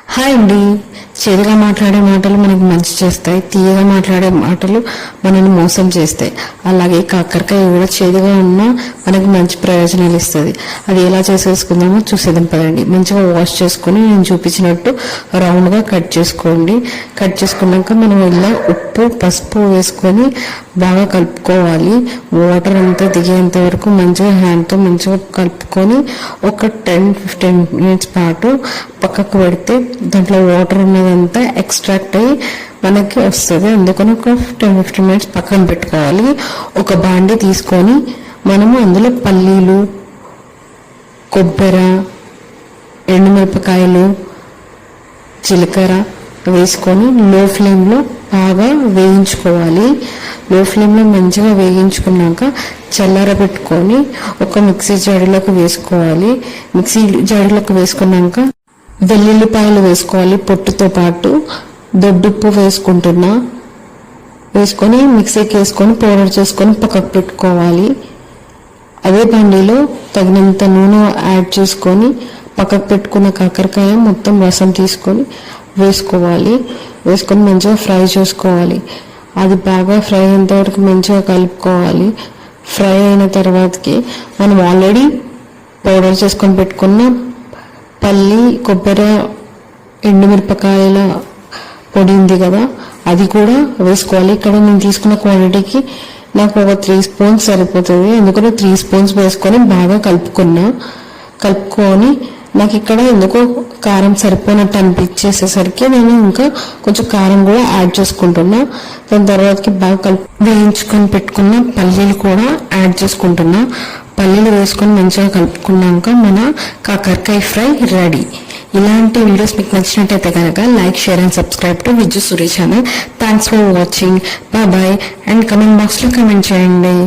Hi అండి. చేదుగా మాట్లాడే మాటలు మనకు మంచి చేస్తాయి, తీయగా మాట్లాడే మాటలు మనల్ని మోసం చేస్తాయి. అలాగే కాకరకాయ కూడా చేదుగా ఉన్నా మనకు మంచి ప్రయోజనాలు ఇస్తుంది. అది ఎలా చేసేసుకుందామో చూసేద్దాం పదండి. మంచిగా వాష్ చేసుకుని నేను చూపించినట్టు రౌండ్గా కట్ చేసుకోండి. కట్ చేసుకున్నాక మనం ఇలా ఉప్పు పసుపు వేసుకొని బాగా కలుపుకోవాలి. వాటర్ అంతా దిగేంత వరకు మంచిగా హ్యాండ్తో మంచిగా కలుపుకొని ఒక 10-15 మినిట్స్ పాటు పక్కకు పెడితే దాంట్లో వాటర్ ఉన్నదంతా ఎక్స్ట్రాక్ట్ అయ్యి మనకి వస్తుంది. అందుకని ఒక 10-15 మినిట్స్ పక్కన పెట్టుకోవాలి. ఒక బాండి తీసుకొని మనము అందులో పల్లీలు, కొబ్బరి, ఎండుమిరపకాయలు, జీలకర్ర వేసుకొని లో ఫ్లేమ్లో బాగా వేయించుకోవాలి. లో ఫ్లేమ్లో మంచిగా వేయించుకున్నాక చల్లార పెట్టుకొని ఒక మిక్సీ జాడీలోకి వేసుకోవాలి. మిక్సీ జాడీలోకి వేసుకున్నాక వెల్లుల్లిపాయలు వేసుకోవాలి. పొట్టుతో పాటు దొడ్డుప్పు వేసుకొని మిక్సీకి వేసుకొని పౌడర్ చేసుకొని పక్కకు పెట్టుకోవాలి. అదే బండిలో తగినంత నూనె యాడ్ చేసుకొని పక్కకు పెట్టుకున్న కాకరకాయ మొత్తం రసం తీసుకొని వేసుకొని మంచిగా ఫ్రై చేసుకోవాలి. అది బాగా ఫ్రై అయ్యేంత వరకు మంచిగా కలుపుకోవాలి. ఫ్రై అయిన తర్వాతకి మనం ఆల్రెడీ పౌడర్ చేసుకొని పెట్టుకున్న పల్లి, కొబ్బరి, ఎండుమిరపకాయల పొడి ఉంది కదా, అది కూడా వేసుకోవాలి. ఇక్కడ నేను తీసుకున్న క్వాంటిటీకి నాకు ఒక 3 స్పూన్స్ సరిపోతుంది. ఎందుకంటే 3 స్పూన్స్ వేసుకొని బాగా కలుపుకొని నాకు ఇక్కడ ఎందుకో కారం సరిపోయినట్టు అనిపించేసేసరికి నేను ఇంకా కొంచెం కారం కూడా యాడ్ చేసుకుంటున్నా. దాని తర్వాతకి బాగా వేయించుకొని పెట్టుకున్న పల్లీలు కూడా యాడ్ చేసుకుంటున్నా. పల్లీలు వేసుకొని మంచిగా కలుపుకున్నాక మన కాకరకాయ ఫ్రై రెడీ. ఇలాంటి వీడియోస్ మీకు నచ్చినట్టయితే కనుక like, share and subscribe to Viju Suresh channel. Thanks for watching. Bye and comment బాక్స్లో కమెంట్ చేయండి.